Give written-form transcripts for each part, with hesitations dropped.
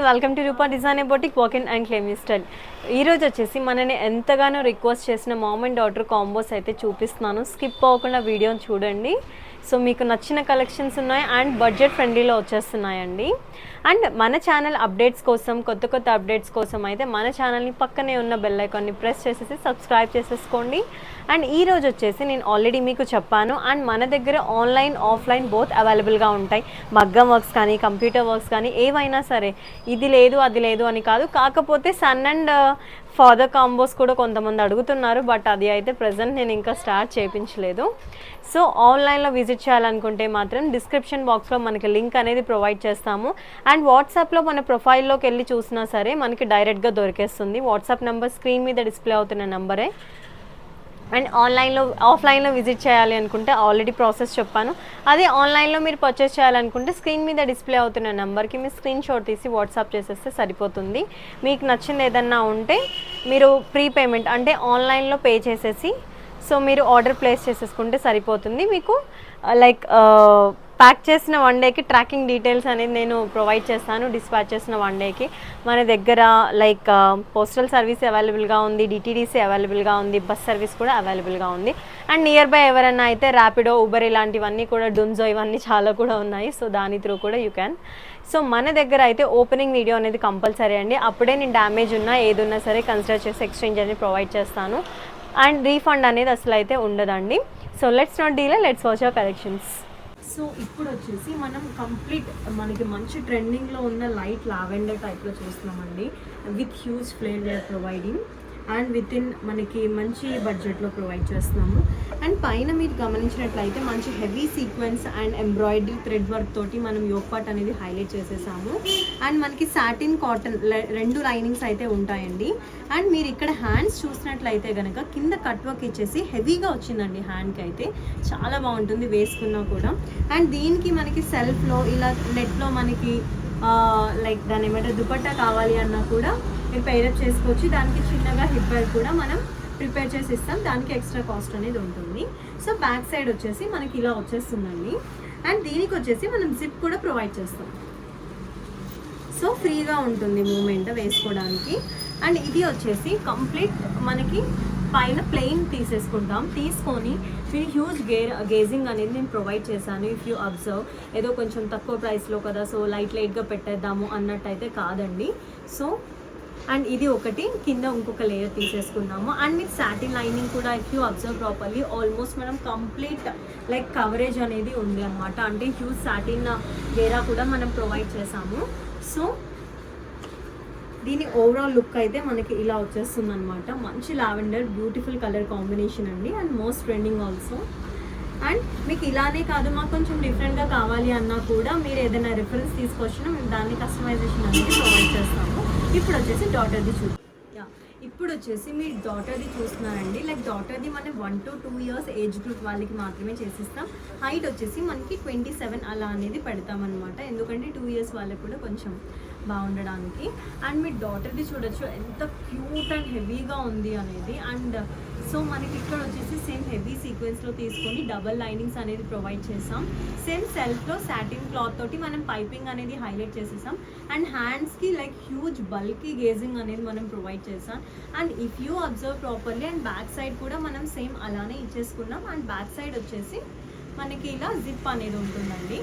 Welcome to Roopa designer boutique walk in and claim style. ఈరోజు వచ్చేసి మనని ఎంతగానో రిక్వెస్ట్ చేసిన మామ్ అండ్ డాటర్ కాంబోస్ అయితే చూపిస్తున్నాను. స్కిప్ అవ్వకుండా వీడియోని చూడండి. సో మీకు నచ్చిన కలెక్షన్స్ ఉన్నాయి అండ్ బడ్జెట్ ఫ్రెండ్లీలో వచ్చేస్తున్నాయండి. అండ్ మన ఛానల్ అప్డేట్స్ కోసం, కొత్త అప్డేట్స్ కోసం అయితే మన ఛానల్ని పక్కనే ఉన్న బెల్ ఐకాన్ని ప్రెస్ చేసేసి సబ్స్క్రైబ్ చేసేసుకోండి. అండ్ ఈరోజు వచ్చేసి నేను ఆల్రెడీ మీకు చెప్పాను, అండ్ మన దగ్గర ఆన్లైన్ ఆఫ్లైన్ బోత్ అవైలబుల్గా ఉంటాయి. మగ్గం వర్క్స్ కానీ, కంప్యూటర్ వర్క్స్ కానీ ఏవైనా సరే, ఇది లేదు అది లేదు అని కాదు. కాకపోతే సన్ అండ్ ఫాదర్ కాంబోస్ కూడా కొంతమంది అడుగుతున్నారు, బట్ అది అయితే ప్రజెంట్ నేను ఇంకా స్టార్ట్ చేయించలేదు. సో ఆన్లైన్లో విజిట్ చేయాలనుకుంటే మాత్రం డిస్క్రిప్షన్ బాక్స్లో మనకి లింక్ అనేది ప్రొవైడ్ చేస్తాము. అండ్ వాట్సాప్లో మన ప్రొఫైల్లోకి వెళ్ళి చూసినా సరే మనకి డైరెక్ట్గా దొరికేస్తుంది. వాట్సాప్ నెంబర్ స్క్రీన్ మీద డిస్ప్లే అవుతున్న నెంబరే. అండ్ ఆఫ్లైన్లో విజిట్ చేయాలి అనుకుంటే ఆల్రెడీ ప్రాసెస్ చెప్పాను. అదే ఆన్లైన్లో మీరు పర్చేస్ చేయాలనుకుంటే స్క్రీన్ మీద డిస్ప్లే అవుతున్న నెంబర్కి మీరు స్క్రీన్ షాట్ తీసి వాట్సాప్ చేసేస్తే సరిపోతుంది. మీకు నచ్చింది ఏదన్నా ఉంటే మీరు ప్రీపేమెంట్ అంటే ఆన్లైన్లో పే చేసేసి సో మీరు ఆర్డర్ ప్లేస్ చేసేసుకుంటే సరిపోతుంది. మీకు లైక్ ప్యాక్ చేసిన 1 డేకి ట్రాకింగ్ డీటెయిల్స్ అనేది నేను ప్రొవైడ్ చేస్తాను. డిస్పాచ్ చేసిన 1 డేకి మన దగ్గర లైక్ పోస్టల్ సర్వీస్ అవైలబుల్గా ఉంది, డిటీడీసీ అవైలబుల్గా ఉంది, బస్ సర్వీస్ కూడా అవైలబుల్గా ఉంది. అండ్ నియర్ బై ఎవరైనా అయితే ర్యాపిడో, ఉబర్ ఇలాంటివన్నీ కూడా, డున్జో ఇవన్నీ చాలా కూడా ఉన్నాయి. సో దాని త్రూ కూడా యూ క్యాన్. సో మన దగ్గర అయితే ఓపెనింగ్ వీడియో అనేది కంపల్సరీ అండి. అప్పుడే నేను డ్యామేజ్ ఉన్నా ఏదున్నా సరే కన్సిడర్ చేసి ఎక్స్చేంజ్ అనేది ప్రొవైడ్ చేస్తాను. అండ్ రీఫండ్ అనేది అసలు అయితే ఉండదండి. So let's not delay, let's watch hour collections. So ఇప్పుడు వచ్చేసి మనం కంప్లీట్ మనకి మంచి ట్రెండింగ్లో ఉన్న లైట్ లావెండర్ టైప్లో చూస్తున్నామండి. With huge flare we are providing and with in మనకి మంచి బడ్జెట్లో ప్రొవైడ్ చేస్తున్నాము. అండ్ పైన మీరు గమనించినట్లయితే మంచి heavy sequence and embroidery thread work తోటి మనం యోగ్ పార్ట్ అనేది హైలైట్ చేసేసాము. అండ్ మనకి సాటిన్, కాటన్ 2 లైనింగ్స్ అయితే ఉంటాయండి. అండ్ మీరు ఇక్కడ హ్యాండ్స్ చూసినట్లయితే కనుక కింద కట్ వర్క్ ఇచ్చేసి హెవీగా వచ్చిందండి. హ్యాండ్కి అయితే చాలా బాగుంటుంది వేసుకున్నా కూడా. అండ్ దీనికి మనకి సెల్ఫ్లో ఇలా నెట్లో మనకి లైక్ దాని ఏమంటారు దుపట్టా కావాలి అన్నా కూడా మీరు పేరప్ చేసుకోవచ్చు. దానికి చిన్నగా హిప్ బెల్ట్ కూడా మనం ప్రిపేర్ చేసి ఇస్తాం. దానికి ఎక్స్ట్రా కాస్ట్ అనేది ఉంటుంది. సో బ్యాక్ సైడ్ వచ్చేసి మనకి ఇలా వచ్చేస్తుందండి. అండ్ దీనికి వచ్చేసి మనం జిప్ కూడా ప్రొవైడ్ చేస్తాం. సో ఫ్రీగా ఉంటుంది మూమెంట్ వేసుకోవడానికి. అండ్ ఇది వచ్చేసి కంప్లీట్ మనకి పైన ప్లెయిన్ తీసేసుకుంటాం. తీసుకొని మీరు హ్యూజ్ గేజింగ్ అనేది నేను ప్రొవైడ్ చేశాను. ఇఫ్ యూ అబ్జర్వ్, ఏదో కొంచెం తక్కువ ప్రైస్లో కదా సో లైట్గా పెట్టేద్దాము అన్నట్టయితే కాదండి. సో అండ్ ఇది ఒకటి, కింద ఇంకొక లేయర్ తీసేసుకున్నాము. అండ్ మీకు సాటిన్ లైనింగ్ కూడా if you observe properly almost మనం కంప్లీట్ లైక్ కవరేజ్ అనేది ఉంది అనమాట. అంటే హ్యూజ్ సాటిన్ గేరా కూడా మనం ప్రొవైడ్ చేసాము. సో దీని ఓవరాల్ లుక్ అయితే మనకి ఇలా వచ్చేస్తుంది అనమాట. మంచి లావెండర్ బ్యూటిఫుల్ కలర్ కాంబినేషన్ అండి. And most trending also. And మీకు ఇలానే కాదు, మాకు కొంచెం డిఫరెంట్గా కావాలి అన్నా కూడా మీరు ఏదైనా రిఫరెన్స్ తీసుకొచ్చినా మేము దాన్ని కస్టమైజేషన్ అనేది ప్రొవైడ్ చేస్తాము. ఇప్పుడు వచ్చేసి డాటర్ది ఇప్పుడు వచ్చేసి మీరు డాటర్ది చూస్తున్నారండి. లైక్ డాటర్ది మనం 1 to 2 years ఏజ్ గ్రూప్ వాళ్ళకి మాత్రమే చేసిస్తాం. హైట్ వచ్చేసి మనకి 27 అలా అనేది పెడతామన్నమాట. ఎందుకంటే 2 years వాళ్ళకి కూడా కొంచెం బాగుండడానికి. అండ్ మీ డాటర్ది చూడొచ్చు ఎంత క్యూట్ అండ్ హెవీగా ఉంది అనేది. అండ్ సో మనకి ఇక్కడ వచ్చేసి సేమ్ హెవీ సీక్వెన్స్లో తీసుకొని డబల్ లైనింగ్స్ అనేది ప్రొవైడ్ చేసాం. సేమ్ సెల్ఫ్లో సాటిన్ క్లాత్ తోటి మనం పైపింగ్ అనేది హైలైట్ చేసేసాం. అండ్ హ్యాండ్స్కి లైక్ హ్యూజ్ బల్కీ గేజింగ్ అనేది మనం ప్రొవైడ్ చేసాం. And if you observe properly and back side కూడా మనం సేమ్ అలానే ఇచ్చేసుకున్నాం. అండ్ బ్యాక్ సైడ్ వచ్చేసి మనకి ఇలా జిప్ అనేది ఉంటుందండి.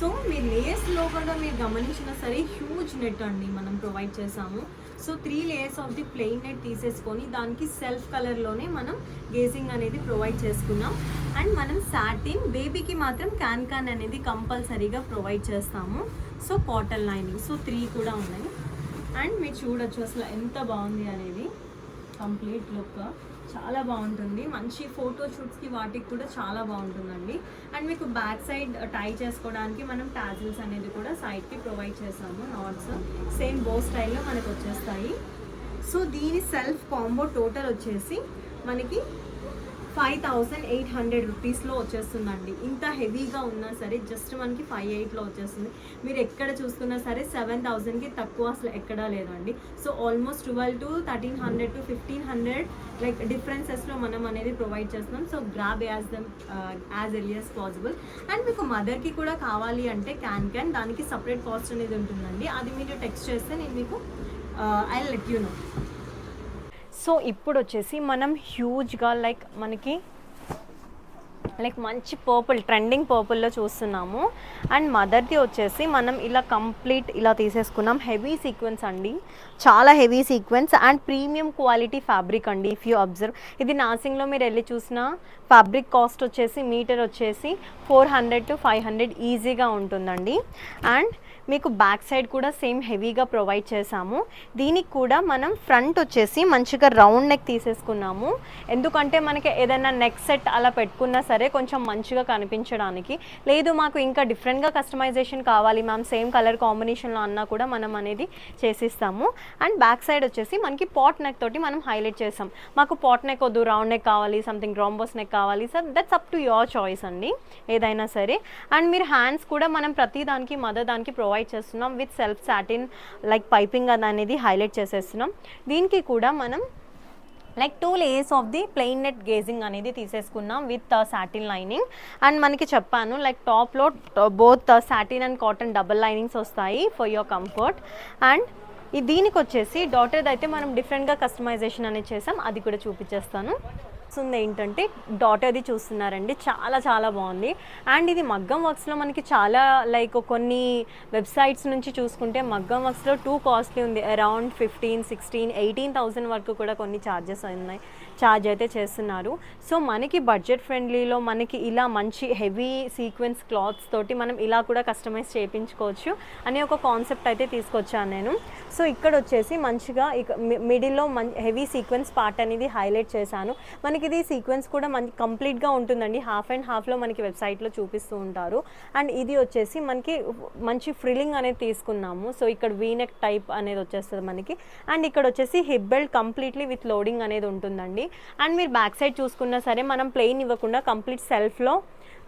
సో మీ లేయర్స్లో కూడా మీరు గమనించినా సరే హ్యూజ్ నెట్ అండి మనం ప్రొవైడ్ చేసాము. So 3 layers of the plain net తీసేసుకొని దానికి సెల్ఫ్ కలర్లోనే మనం గేజింగ్ అనేది ప్రొవైడ్ చేసుకున్నాం. అండ్ మనం సాటిన్, బేబీకి మాత్రం క్యాన్ అనేది కంపల్సరీగా ప్రొవైడ్ చేస్తాము. సో కాటన్ లైనింగ్, సో 3 కూడా ఉన్నాయి. అండ్ మీరు చూడొచ్చు అసలు ఎంత బాగుంది అనేది. కంప్లీట్ లుక్ చాలా బాగుంటుంది. మంచి ఫోటో షూట్స్కి వాటికి కూడా చాలా బాగుంటుందండి. అండ్ మీకు బ్యాక్ సైడ్ టై చేసుకోవడానికి మనం టాజిల్స్ అనేది కూడా సైడ్కి ప్రొవైడ్ చేసాము. నాట్స్ సేమ్ బో స్టైల్లో మనకు వచ్చేస్తాయి. సో దీని సెల్ఫ్ కాంబో టోటల్ వచ్చేసి మనకి 5800 రూపీస్లో వచ్చేస్తుందండి. ఇంత హెవీగా ఉన్నా సరే జస్ట్ మనకి 58లో వచ్చేస్తుంది. మీరు ఎక్కడ చూసుకున్నా సరే 7000కి తక్కువ అసలు ఎక్కడా లేదండి. So almost 12 to 1300 to 1500 like డిఫరెన్సెస్లో మనం అనేది ప్రొవైడ్ చేస్తున్నాం. So grab as early as possible. And మీకు మదర్కి కూడా కావాలి అంటే క్యాన్ దానికి సపరేట్ కాస్ట్ అనేది ఉంటుందండి. అది మీరు టెక్స్ట్ చేస్తే నేను మీకు I let you know. So ఇప్పుడు వచ్చేసి మనం హ్యూజ్గా లైక్ మనకి లైక్ మంచి పర్పుల్ ట్రెండింగ్ పర్పుల్లో చూస్తున్నాము. అండ్ మదర్ది వచ్చేసి మనం ఇలా కంప్లీట్ ఇలా తీసేసుకున్నాం. హెవీ సీక్వెన్స్ అండి, చాలా heavy sequence and premium quality fabric అండి. ఇఫ్ యూ అబ్జర్వ్, ఇది నాసింగ్లో మీరు వెళ్ళి చూసిన ఫ్యాబ్రిక్ కాస్ట్ వచ్చేసి మీటర్ వచ్చేసి 400 to 500 ఈజీగా ఉంటుందండి. అండ్ మీకు బ్యాక్ సైడ్ కూడా సేమ్ హెవీగా ప్రొవైడ్ చేసాము. దీనికి కూడా మనం ఫ్రంట్ వచ్చేసి మంచిగా రౌండ్ నెక్ తీసేసుకున్నాము. ఎందుకంటే మనకి ఏదైనా నెక్ సెట్ అలా పెట్టుకున్నా సరే కొంచెం మంచిగా కనిపించడానికి. లేదు మాకు ఇంకా డిఫరెంట్గా కస్టమైజేషన్ కావాలి మ్యామ్ సేమ్ కలర్ కాంబినేషన్లో అన్నా కూడా మనం అనేది చేసిస్తాము. అండ్ బ్యాక్ సైడ్ వచ్చేసి మనకి పాట్ నెక్ తోటి మనం హైలైట్ చేసాం. మాకు పాట్ నెక్ వద్దు, రౌండ్ నెక్ కావాలి, సంథింగ్ రాంబోస్ నెక్ కావాలి sir, that's up to your choice అండి, ఏదైనా సరే. అండ్ మీరు హ్యాండ్స్ కూడా మనం ప్రతి దానికి మదర్ దానికి ప్రొవైడ్ చేస్తున్నాం with self satin like piping అనేది హైలైట్ చేసేస్తున్నాం. దీనికి కూడా మనం like 2 layers of the plain net gauging అనేది తీసేసుకున్నాం విత్ సాటిన్ లైనింగ్. అండ్ మనకి చెప్పాను లైక్ టాప్లో both satin and cotton double linings వస్తాయి ఫర్ యువర్ కంఫర్ట్. అండ్ దీనికి వచ్చేసి డాటర్ది అయితే మనం డిఫరెంట్గా కస్టమైజేషన్ అనేది చేసాం, అది కూడా చూపించేస్తాను. ఉంది ఏంటంటే డాటర్ది చూస్తున్నారండి, చాలా చాలా బాగుంది. అండ్ ఇది మగ్గం వర్క్స్లో మనకి చాలా లైక్ కొన్ని వెబ్సైట్స్ నుంచి చూసుకుంటే మగ్గం వర్క్స్లో టూ కాస్ట్లీ ఉంది. అరౌండ్ 15, 16, 18,000 వరకు కూడా కొన్ని ఛార్జెస్ ఉన్నాయి, ఛార్జ్ అయితే చేస్తున్నారు. సో మనకి బడ్జెట్ ఫ్రెండ్లీలో మనకి ఇలా మంచి హెవీ సీక్వెన్స్ క్లాత్స్ తోటి మనం ఇలా కూడా కస్టమైజ్ చేయించుకోవచ్చు అనే ఒక కాన్సెప్ట్ అయితే తీసుకొచ్చాను నేను. సో ఇక్కడ వచ్చేసి మంచిగా మిడిల్లో హెవీ సీక్వెన్స్ పార్ట్ అనేది హైలైట్ చేశాను. మనకి ఇది సీక్వెన్స్ కూడా కంప్లీట్గా ఉంటుందండి, హాఫ్ అండ్ హాఫ్లో మనకి వెబ్సైట్లో చూపిస్తూ ఉంటారు. అండ్ ఇది వచ్చేసి మనకి మంచి ఫ్రిల్లింగ్ అనేది తీసుకున్నాము. సో ఇక్కడ వీనెక్ టైప్ అనేది వచ్చేస్తుంది మనకి. అండ్ ఇక్కడ వచ్చేసి hip belt completely with loading అనేది ఉంటుందండి. అండ్ మీరు బ్యాక్ సైడ్ చూసుకున్నా సరే మనం ప్లెయిన్ ఇవ్వకుండా కంప్లీట్ సెల్ఫ్లో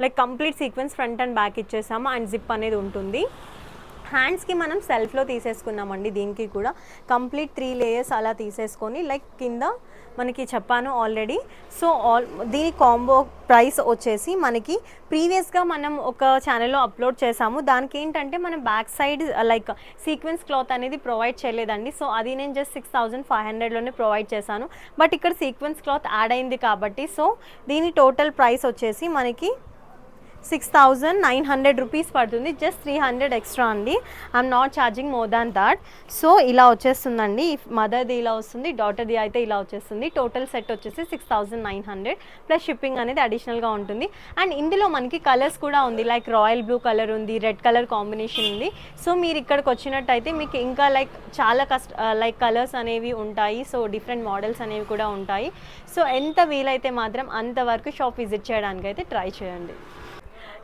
like complete sequence front and back ఇచ్చేసాము. అండ్ జిప్ అనేది ఉంటుంది. హ్యాండ్స్కి మనం సెల్ఫ్లో తీసేసుకున్నామండి. దీనికి కూడా కంప్లీట్ 3 layers అలా తీసేసుకొని లైక్ కింద మనకి చెప్పాను ఆల్రెడీ. సో దీని కాంబో ప్రైస్ వచ్చేసి మనకి ప్రీవియస్గా మనం ఒక ఛానల్లో అప్లోడ్ చేసాము. దానికి ఏంటంటే మనం back side like sequence cloth అనేది ప్రొవైడ్ చేయలేదండి. సో అది నేను జస్ట్ 6500లోనే ప్రొవైడ్ చేశాను. బట్ ఇక్కడ సీక్వెన్స్ క్లాత్ యాడ్ అయింది కాబట్టి సో దీని టోటల్ ప్రైస్ వచ్చేసి మనకి 6900 రూపీస్ పడుతుంది. జస్ట్ 300 ఎక్స్ట్రా అండి. I'm not charging more than that. So ఇలా వచ్చేస్తుందండి. మదర్ది ఇలా వస్తుంది, డాటర్ది అయితే ఇలా వచ్చేస్తుంది. టోటల్ సెట్ వచ్చేసి 6900 ప్లస్ షిప్పింగ్ అనేది అడిషనల్గా ఉంటుంది. అండ్ ఇందులో మనకి కలర్స్ కూడా ఉంది, లైక్ రాయల్ బ్లూ కలర్ ఉంది, రెడ్ కలర్ కాంబినేషన్ ఉంది. సో మీరు ఇక్కడికి వచ్చినట్టయితే మీకు ఇంకా లైక్ చాలా లైక్ కలర్స్ అనేవి ఉంటాయి. సో డిఫరెంట్ మోడల్స్ అనేవి కూడా ఉంటాయి. సో ఎంత వీలైతే మాత్రం అంతవరకు షాప్ విజిట్ చేయడానికి అయితే ట్రై చేయండి.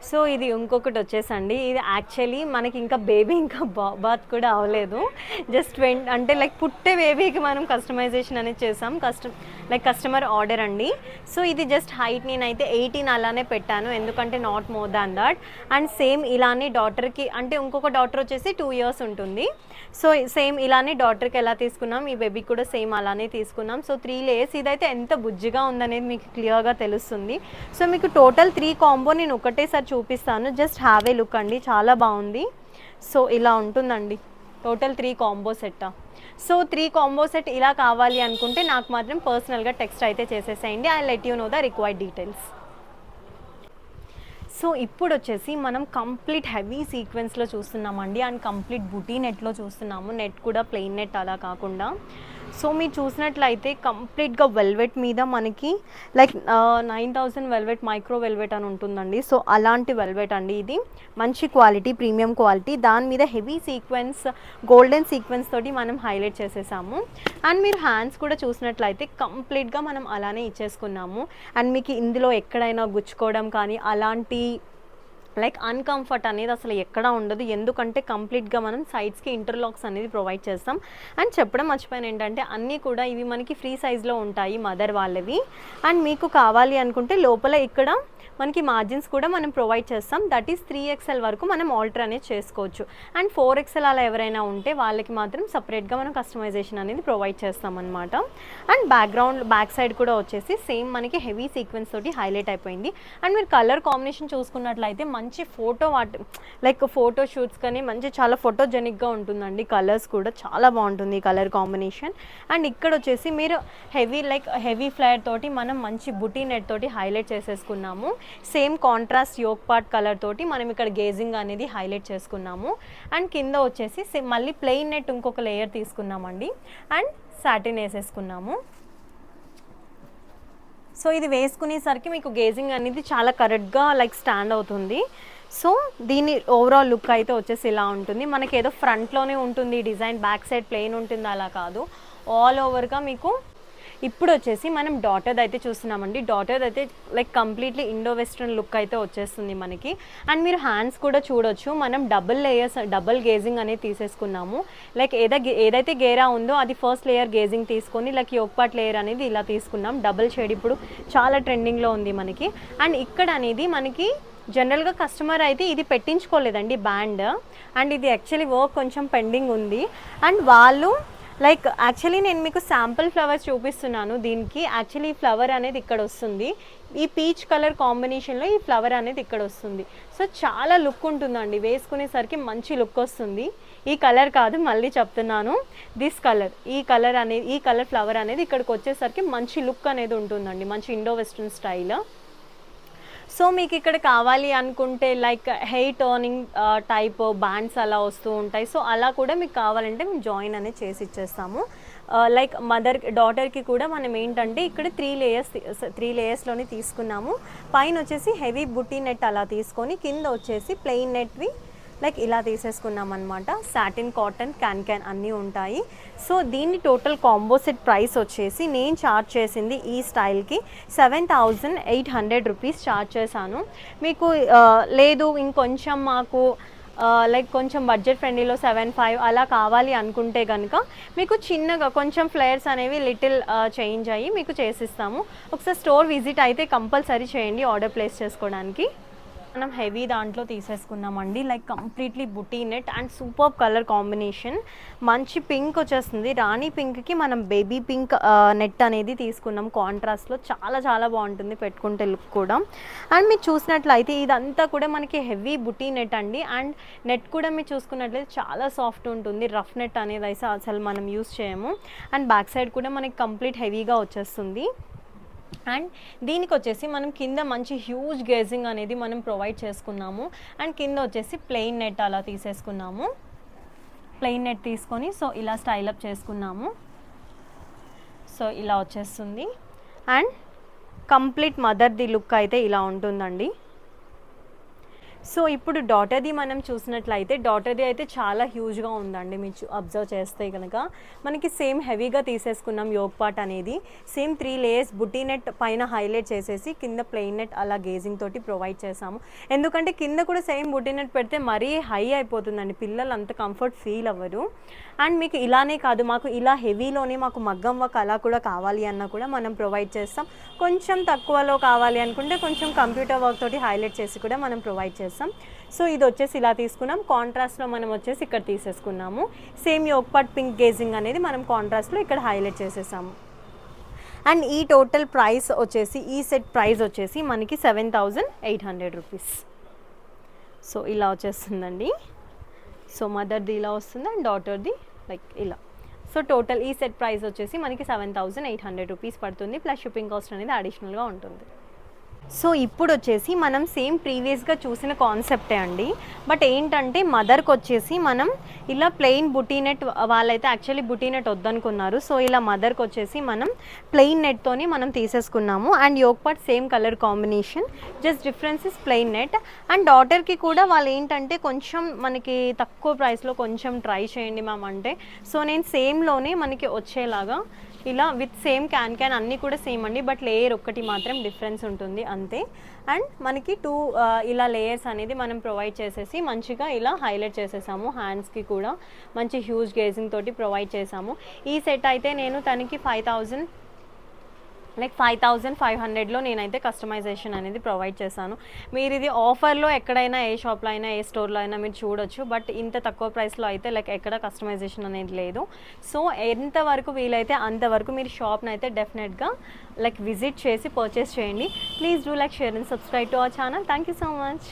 సో ఇది ఇంకొకటి వచ్చేసండి, ఇది యాక్చువల్లీ మనకి ఇంకా బేబీ ఇంకా బాత్ కూడా అవ్వలేదు. జస్ట్ అంటే లైక్ పుట్టే బేబీకి మనం కస్టమైజేషన్ అనేది చేసాం, కస్టమర్ ఆర్డర్ అండి. సో ఇది జస్ట్ హైట్ నేనైతే 18 అలానే పెట్టాను, ఎందుకంటే not more than that. And same ఇలానే డాటర్కి అంటే ఇంకొక డాటర్ వచ్చేసి 2 years ఉంటుంది. సో సేమ్ ఇలానే డాటర్కి ఎలా తీసుకున్నాం ఈ బేబీకి కూడా సేమ్ అలానే తీసుకున్నాం. So 3 layers. ఇదైతే ఎంత బుజ్జిగా ఉందనేది మీకు క్లియర్గా తెలుస్తుంది. సో మీకు టోటల్ 3 కాంబో నేను ఒకటేసారి చూపిస్తాను, జస్ట్ హ్యావ్ ఏ లుక్ అండి, చాలా బాగుంది. సో ఇలా ఉంటుందండి total 3 combo set. So 3 combo set ఇలా కావాలి అనుకుంటే నాకు మాత్రం పర్సనల్గా టెక్స్ట్ అయితే చేసేసేయండి. I let you know the required details. So ఇప్పుడు వచ్చేసి మనం కంప్లీట్ హెవీ సీక్వెన్స్లో చూస్తున్నామండి. అండ్ కంప్లీట్ బుటీ నెట్లో చూస్తున్నాము, నెట్ కూడా ప్లెయిన్ నెట్ అలా కాకుండా. సో మీరు చూసినట్లయితే కంప్లీట్గా వెల్వెట్ మీద మనకి లైక్ 9000 వెల్వెట్ మైక్రో వెల్వెట్ అని ఉంటుందండి. సో అలాంటి వెల్వెట్ అండి ఇది, మంచి క్వాలిటీ, ప్రీమియం క్వాలిటీ. దాని మీద హెవీ సీక్వెన్స్, గోల్డెన్ సీక్వెన్స్ తోటి మనం హైలైట్ చేసేసాము. అండ్ మీరు హ్యాండ్స్ కూడా చూసినట్లయితే కంప్లీట్గా మనం అలానే ఇచ్చేసుకున్నాము. అండ్ మీకు ఇందులో ఎక్కడైనా గుచ్చుకోవడం కానీ అలాంటి లైక్ అన్కంఫర్ట్ అనేది అసలు ఎక్కడ ఉండదు, ఎందుకంటే కంప్లీట్గా మనం సైడ్స్కి ఇంటర్లాక్స్ అనేది ప్రొవైడ్ చేస్తాం. అండ్ చెప్పడం మర్చిపోయాను ఏంటంటే అన్నీ కూడా ఇవి మనకి ఫ్రీ సైజ్లో ఉంటాయి మదర్ వాళ్ళవి. అండ్ మీకు కావాలి అనుకుంటే లోపల ఇక్కడ మనకి మార్జిన్స్ కూడా మనం ప్రొవైడ్ చేస్తాం. దట్ ఈస్ 3XL వరకు మనం ఆల్టర్ అనేది చేసుకోవచ్చు. అండ్ 4XL అలా ఎవరైనా ఉంటే వాళ్ళకి మాత్రం సపరేట్గా మనం కస్టమైజేషన్ అనేది ప్రొవైడ్ చేస్తాం అనమాట. అండ్ బ్యాక్ సైడ్ కూడా వచ్చేసి సేమ్ మనకి హెవీ సీక్వెన్స్ తోటి హైలైట్ అయిపోయింది. అండ్ మీరు కలర్ కాంబినేషన్ చూసుకున్నట్లయితే మంచి లైక్ ఫోటో షూట్స్ కానీ మంచి చాలా ఫోటోజెనిక్గా ఉంటుందండి. కలర్స్ కూడా చాలా బాగుంటుంది కలర్ కాంబినేషన్. అండ్ ఇక్కడ వచ్చేసి మీరు హెవీ ఫ్లేర్ తోటి మనం మంచి బుటీ నెట్ తోటి హైలైట్ చేసేసుకున్నాము. Same contrast yoke part colour తోటి మనం ఇక్కడ గేజింగ్ అనేది హైలైట్ చేసుకున్నాము. అండ్ కింద వచ్చేసి మళ్ళీ ప్లెయిన్ నెట్ ఇంకొక లేయర్ తీసుకున్నామండి. అండ్ సాటిన్ వేసేసుకున్నాము. సో ఇది వేసుకునేసరికి మీకు గేజింగ్ అనేది చాలా కరెక్ట్గా లైక్ స్టాండ్ అవుతుంది. సో దీని ఓవరాల్ లుక్ అయితే వచ్చేసి ఇలా ఉంటుంది. మనకి ఏదో ఫ్రంట్లోనే ఉంటుంది డిజైన్, బ్యాక్ సైడ్ ప్లెయిన్ ఉంటుంది అలా కాదు, ఆల్ ఓవర్గా మీకు. ఇప్పుడు వచ్చేసి మనం డాటర్ది అయితే చూస్తున్నామండి. డాటర్ది అయితే like completely Indo western look అయితే వచ్చేస్తుంది మనకి. అండ్ మీరు హ్యాండ్స్ కూడా చూడొచ్చు, మనం డబుల్ గేజింగ్ అనేది తీసేసుకున్నాము. లైక్ ఏదైతే గేరా ఉందో అది ఫస్ట్ లేయర్ గేజింగ్ తీసుకొని లైక్ యోక్ పార్ట్ లేయర్ అనేది ఇలా తీసుకున్నాం. డబుల్ షేడ్ ఇప్పుడు చాలా ట్రెండింగ్లో ఉంది మనకి. అండ్ ఇక్కడ అనేది మనకి జనరల్గా కస్టమర్ అయితే ఇది పెట్టించుకోలేదండి బ్యాండ్. అండ్ ఇది యాక్చువల్లీ వర్క్ కొంచెం పెండింగ్ ఉంది. అండ్ వాళ్ళు లైక్ యాక్చువల్లీ నేను మీకు శాంపుల్ ఫ్లవర్స్ చూపిస్తున్నాను. దీనికి యాక్చువల్లీ ఈ ఫ్లవర్ అనేది ఇక్కడ వస్తుంది, ఈ పీచ్ కలర్ కాంబినేషన్లో ఈ ఫ్లవర్ అనేది ఇక్కడ వస్తుంది. సో చాలా లుక్ ఉంటుందండి, వేసుకునేసరికి మంచి లుక్ వస్తుంది. ఈ కలర్ కాదు, మళ్ళీ చెప్తున్నాను, దిస్ కలర్, ఈ కలర్ ఫ్లవర్ అనేది ఇక్కడికి వచ్చేసరికి మంచి లుక్ అనేది ఉంటుందండి, మంచి ఇండో వెస్ట్రన్ స్టైల్. సో మీకు ఇక్కడ కావాలి అనుకుంటే like hair turning type bands అలా వస్తూ ఉంటాయి. సో అలా కూడా మీకు కావాలంటే మేము జాయిన్ అనేది చేసి ఇచ్చేస్తాము. లైక్ డాటర్కి కూడా మనం ఏంటంటే ఇక్కడ 3 లేయర్స్లోనే తీసుకున్నాము. పైన వచ్చేసి హెవీ బుటీ నెట్ అలా తీసుకొని కింద వచ్చేసి ప్లెయిన్ నెట్వి లైక్ ఇలా తీసేసుకున్నాం అనమాట. సాటిన్, కాటన్, క్యాన్ అన్నీ ఉంటాయి. సో దీన్ని టోటల్ కాంబో సెట్ ప్రైస్ వచ్చేసి నేను చార్జ్ చేసింది ఈ స్టైల్కి 7,800 రూపీస్ చార్జ్ చేశాను. మీకు లేదు ఇంకొంచెం మాకు లైక్ కొంచెం బడ్జెట్ ఫ్రెండ్లీలో 7,500 అలా కావాలి అనుకుంటే కనుక మీకు చిన్నగా కొంచెం ఫ్లేయర్స్ అనేవి లిటిల్ చేంజ్ అయ్యి మీకు చేసిస్తాము. ఒకసారి స్టోర్ విజిట్ అయితే కంపల్సరీ చేయండి ఆర్డర్ ప్లేస్ చేసుకోవడానికి. మనం హెవీ దాంట్లో తీసేసుకున్నామండి, like completely buti net and super colour combination. మంచి పింక్ వచ్చేస్తుంది, రాణి పింక్కి మనం బేబీ పింక్ నెట్ అనేది తీసుకున్నాం కాంట్రాస్ట్లో. చాలా చాలా బాగుంటుంది పెట్టుకుంటే లుక్ కూడా. అండ్ మీరు చూసినట్లయితే ఇదంతా కూడా మనకి హెవీ బుటీ నెట్ అండి. అండ్ నెట్ కూడా మీరు చూసుకున్నట్లయితే చాలా సాఫ్ట్ ఉంటుంది, రఫ్ నెట్ అనేది అయితే అసలు మనం యూస్ చేయము. అండ్ బ్యాక్ సైడ్ కూడా మనకి కంప్లీట్ హెవీగా వచ్చేస్తుంది. అండ్ దీనికి వచ్చేసి మనం కింద మంచి హ్యూజ్ గేజింగ్ అనేది మనం ప్రొవైడ్ చేసుకున్నాము. అండ్ కింద వచ్చేసి ప్లెయిన్ నెట్ అలా తీసేసుకున్నాము. ప్లెయిన్ నెట్ తీసుకొని సో ఇలా స్టైలప్ చేసుకున్నాము. సో ఇలా వచ్చేస్తుంది. అండ్ కంప్లీట్ మదర్ది లుక్ అయితే ఇలా ఉంటుందండి. సో ఇప్పుడు డాటర్ది మనం చూసినట్లయితే డాటర్ది అయితే చాలా హ్యూజ్గా ఉందండి. మీరు అబ్జర్వ్ చేస్తే కనుక మనకి సేమ్ హెవీగా తీసేసుకున్నాం యోక్ పార్ట్ అనేది. సేమ్ 3 లేయర్స్ బుటీ నెట్ పైన హైలైట్ చేసేసి కింద ప్లెయిన్ నెట్ అలా గేజింగ్ తోటి ప్రొవైడ్ చేసాము. ఎందుకంటే కింద కూడా సేమ్ బుటీ నెట్ పెడితే మరీ హై అయిపోతుందండి, పిల్లలు అంత కంఫర్ట్ ఫీల్ అవ్వరు. అండ్ మీకు ఇలానే కాదు, మాకు ఇలా హెవీలోనే మాకు మగ్గం వర్క్ అలా కూడా కావాలి అన్నా కూడా మనం ప్రొవైడ్ చేస్తాం. కొంచెం తక్కువలో కావాలి అనుకుంటే కొంచెం కంప్యూటర్ వర్క్ తోటి హైలైట్ చేసి కూడా మనం ప్రొవైడ్ చేస్తాం. సో ఇది వచ్చేసి ఇలా తీసుకున్నాం. కాంట్రాస్ట్లో మనం వచ్చేసి ఇక్కడ తీసేసుకున్నాము. సేమ్ యోక్ పార్ట్ పింక్ గేజింగ్ అనేది మనం కాంట్రాస్ట్లో ఇక్కడ హైలైట్ చేసేసాము. అండ్ ఈ టోటల్ ప్రైస్ వచ్చేసి ఈ సెట్ ప్రైస్ వచ్చేసి మనకి 7,800 రూపీస్. సో ఇలా వచ్చేస్తుందండి. సో మదర్ది ఇలా వస్తుంది అండ్ డాటర్ది లైక్ ఇలా. సో టోటల్ ఈ సెట్ ప్రైస్ వచ్చేసి మనకి 7,800 రూపీస్ పడుతుంది, ప్లస్ షిప్పింగ్ కాస్ట్ అనేది అడిషనల్గా ఉంటుంది. సో ఇప్పుడు వచ్చేసి మనం సేమ్ ప్రీవియస్గా చూసిన కాన్సెప్టే అండి. బట్ ఏంటంటే మదర్కి వచ్చేసి మనం ఇలా ప్లెయిన్ బుటీ నెట్, వాళ్ళైతే యాక్చువల్లీ బుటీ నెట్ వద్దనుకున్నారు. సో ఇలా మదర్కి వచ్చేసి మనం ప్లెయిన్ నెట్తోని మనం తీసేసుకున్నాము. And yoke part same colour combination, just difference is plain net. And డాటర్కి కూడా వాళ్ళు ఏంటంటే కొంచెం మనకి తక్కువ ప్రైస్లో కొంచెం ట్రై చేయండి మ్యామ్ అంటే, సో నేను సేమ్లోనే మనకి వచ్చేలాగా ఇలా విత్ సేమ్ క్యాన్ అన్నీ కూడా సేమ్ అండి, బట్ లేయర్ ఒక్కటి మాత్రం డిఫరెన్స్ ఉంటుంది అంతే. అండ్ మనకి ఇలా లేయర్స్ అనేది మనం ప్రొవైడ్ చేసేసి మంచిగా ఇలా హైలైట్ చేసేసాము. హ్యాండ్స్కి కూడా మంచి హ్యూజ్ గేజింగ్ తోటి ప్రొవైడ్ చేసాము. ఈ సెట్ అయితే నేను తనకి 5500లో నేనైతే కస్టమైజేషన్ అనేది ప్రొవైడ్ చేశాను. మీరు ఇది ఆఫర్లో ఎక్కడైనా ఏ షాప్లో అయినా ఏ స్టోర్లో అయినా మీరు చూడొచ్చు, బట్ ఇంత తక్కువ ప్రైస్లో అయితే ఎక్కడ కస్టమైజేషన్ అనేది లేదు. సో ఎంతవరకు వీలైతే అంతవరకు మీరు షాప్ని అయితే డెఫినెట్గా విజిట్ చేసి పర్చేస్ చేయండి. Please do share and subscribe to our channel. Thank you so much.